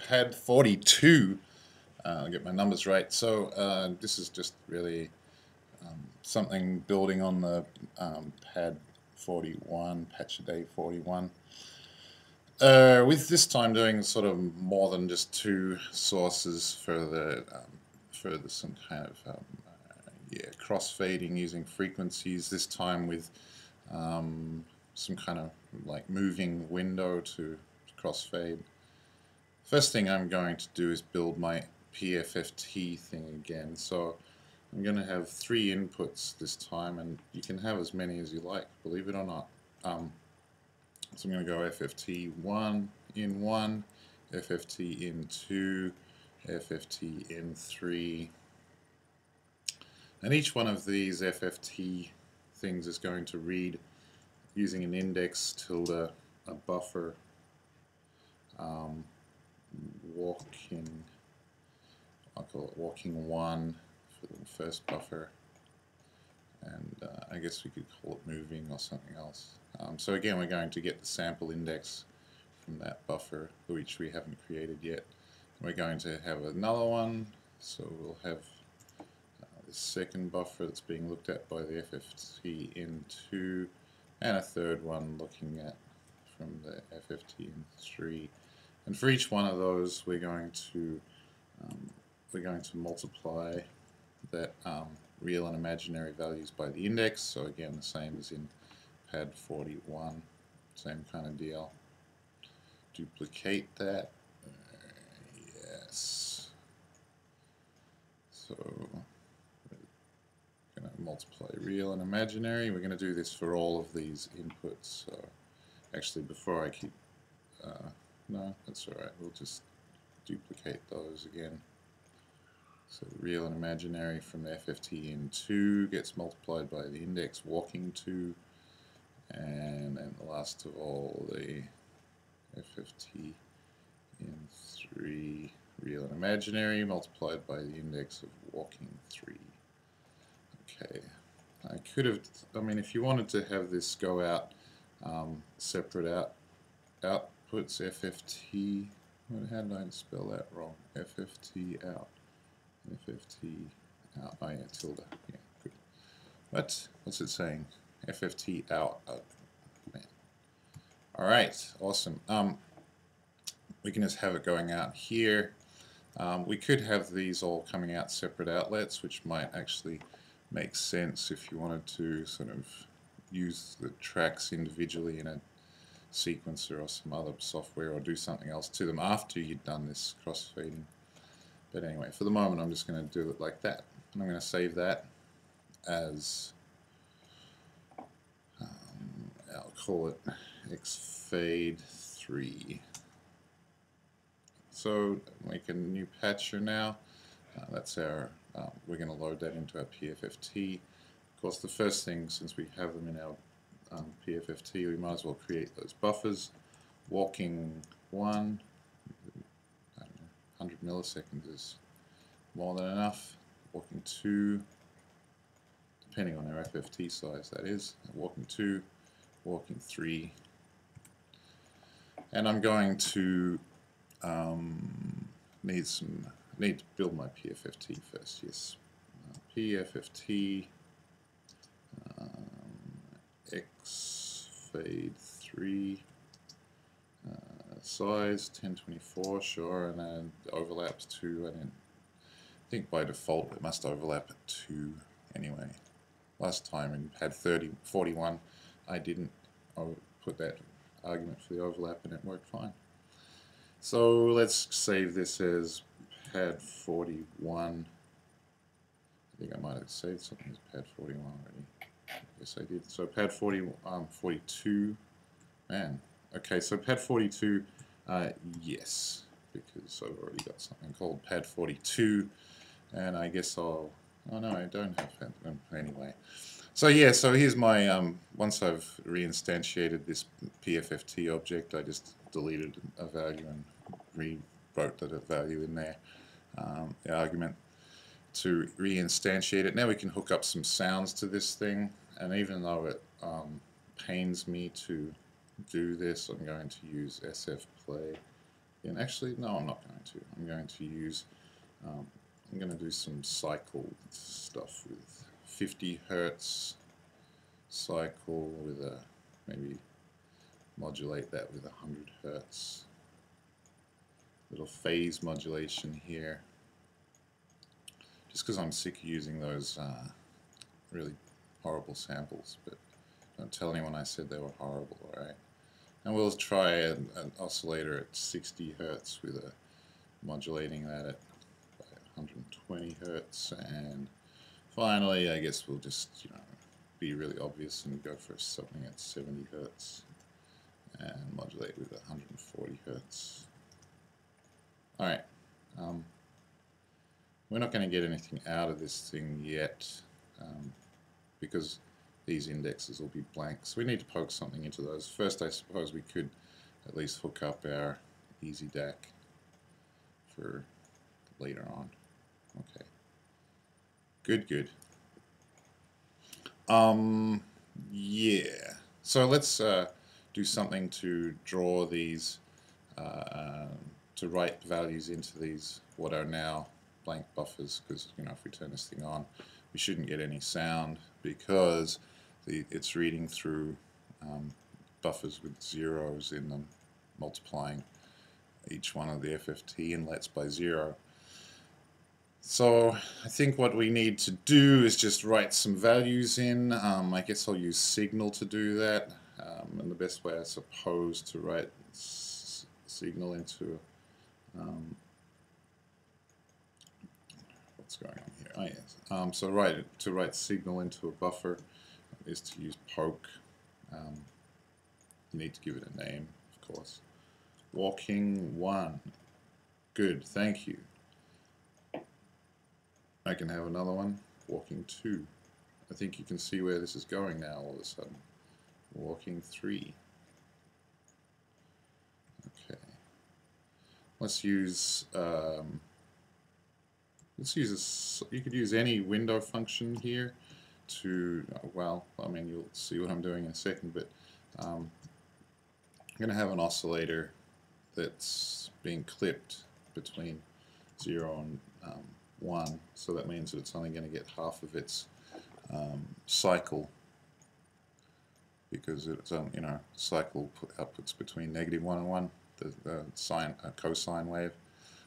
pad 42. I'll get my numbers right. So this is just really something building on the pad 41, patch a day 41. With this time doing sort of more than just two sources for the some kind of crossfading using frequencies. This time with some kind of like moving window to crossfade. First thing I'm going to do is build my PFFT thing again. So I'm going to have three inputs this time, and you can have as many as you like, believe it or not. So I'm going to go FFT1 in 1, FFT in 2, FFT in 3. And each one of these FFT things is going to read using an index tilde, a buffer, walking, I'll call it walking 1 for the first buffer, and I guess we could call it moving or something else. So again, we're going to get the sample index from that buffer, which we haven't created yet. We're going to have another one, so we'll have the second buffer that's being looked at by the FFT in 2, and a third one looking at from the FFT in 3. And for each one of those, we're going to multiply that real and imaginary values by the index. So again, the same as in pad 41, same kind of deal. Duplicate that. Yes. So we're going to multiply real and imaginary. We're going to do this for all of these inputs. So actually, before I keep no, that's alright, we'll just duplicate those again. So real and imaginary from the FFT in 2 gets multiplied by the index walking 2, and then the last of all, the FFT in 3 real and imaginary multiplied by the index of walking 3. Okay, I could have, I mean, if you wanted to have this go out separate outputs, FFT, how did I spell that wrong? FFT out, FFT out, oh yeah, tilde, yeah, good. What's it saying? FFT out, oh, man. Alright, awesome. We can just have it going out here. We could have these all coming out separate outlets, which might actually make sense if you wanted to sort of use the tracks individually in a sequencer or some other software, or do something else to them after you've done this crossfading. But anyway, for the moment I'm just going to do it like that. And I'm going to save that as, I'll call it xfade 3. So make a new patcher now. That's our, we're going to load that into our PFFT. Of course, the first thing, since we have them in our PFFT, we might as well create those buffers. Walking 1, I don't know, 100 milliseconds is more than enough. Walking 2, depending on our FFT size, that is. Walking 2, walking 3. And I'm going to need to build my PFFT first. Yes, PFFT xfade 3 size 1024, sure, and then overlaps 2. I think by default it must overlap at 2 anyway. Last time in pad 41 I didn't put that argument for the overlap and it worked fine. So let's save this as pad 41. I think I might have saved something as pad 41 already. Yes, I did. So pad 42, man. Okay, so pad 42, yes, because I've already got something called pad 42, and I guess I'll, oh no, I don't have pad, anyway. So yeah, so here's my, once I've reinstantiated this PFFT object, I just deleted a value and rewrote the value in there, the argument to reinstantiate it. Now we can hook up some sounds to this thing, and even though it pains me to do this, I'm going to use SF Play And actually, no, I'm not going to. I'm going to use, I'm going to do some cycle stuff with 50 Hertz cycle with a, maybe modulate that with 100 Hertz. Little phase modulation here. Just because I'm sick of using those really horrible samples, but don't tell anyone I said they were horrible, alright? And we'll try an oscillator at 60 Hertz with a modulating that at 120 Hertz, and finally I guess we'll just, you know, be really obvious and go for something at 70 Hertz and modulate with 140 Hertz. Alright, we're not going to get anything out of this thing yet because these indexes will be blank, so we need to poke something into those. First, I suppose we could at least hook up our EasyDAC for later on. Okay. Good. Yeah. So let's do something to draw these, to write values into these, what are now blank buffers, because, you know, if we turn this thing on, we shouldn't get any sound because it's reading through buffers with zeros in them, multiplying each one of the FFT inlets by 0. So I think what we need to do is just write some values in. I guess I'll use Signal to do that. And the best way, I suppose, to write Signal into what's going on here? Oh, yes. So to write Signal into a buffer is to use poke. You need to give it a name, of course. Walking 1. Good, thank you. I can have another one. Walking 2. I think you can see where this is going now all of a sudden. Walking 3. Okay. Let's use you could use any window function here to, well, I mean, you'll see what I'm doing in a second, but I'm going to have an oscillator that's being clipped between 0 and 1, so that means that it's only going to get half of its cycle, because it's you know, cycle outputs between -1 and 1, the cosine wave.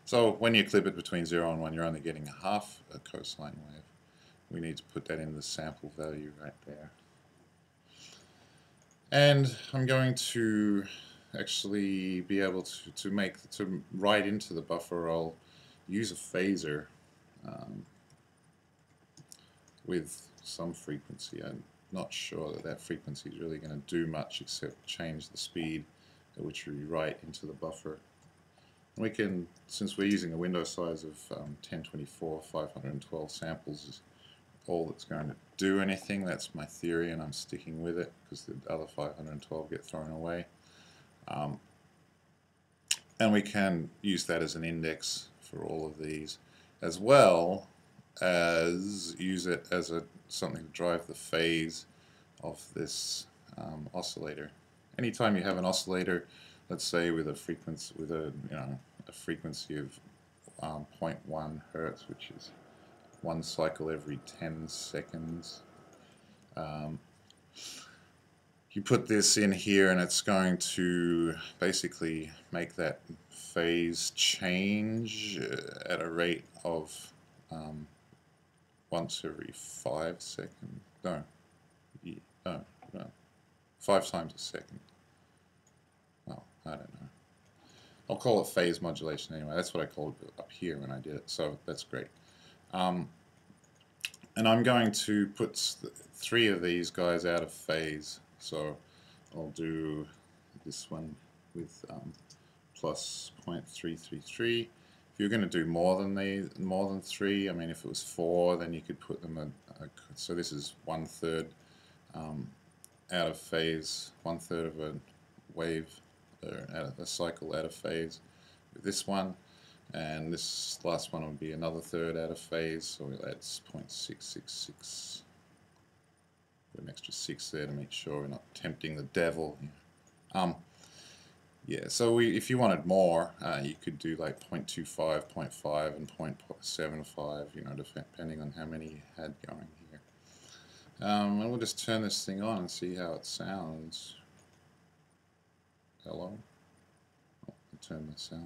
So when you clip it between 0 and 1, you're only getting half a cosine wave. We need to put that in the sample value right there. And I'm going to actually be able to write into the buffer. I'll use a phasor with some frequency. I'm not sure that frequency is really going to do much except change the speed at which we write into the buffer. And we can, since we're using a window size of 1024, 512 samples is all that's going to do anything. That's my theory, and I'm sticking with it because the other 512 get thrown away. And we can use that as an index for all of these, as well as use it as something to drive the phase of this oscillator. Anytime you have an oscillator, let's say with a frequency a frequency of 0.1 Hertz, which is 1 cycle every 10 seconds. You put this in here and it's going to basically make that phase change at a rate of once every 5 seconds. No, 5 times a second. Well, I don't know. I'll call it phase modulation anyway. That's what I called it up here when I did it, so that's great. And I'm going to put 3 of these guys out of phase. So I'll do this one with plus 0.333. If you're going to do more than 3, I mean, if it was 4, then you could put them so this is 1/3 out of phase, 1/3 of a wave, or out of a cycle out of phase with this one. And this last one would be another 1/3 out of phase, so that's 0.666. Put an extra 6 there to make sure we're not tempting the devil. Yeah, so if you wanted more, you could do like 0.25, 0.5, and 0.75, you know, depending on how many you had going here. And we'll just turn this thing on and see how it sounds. Hello? Oh, I'll turn this on.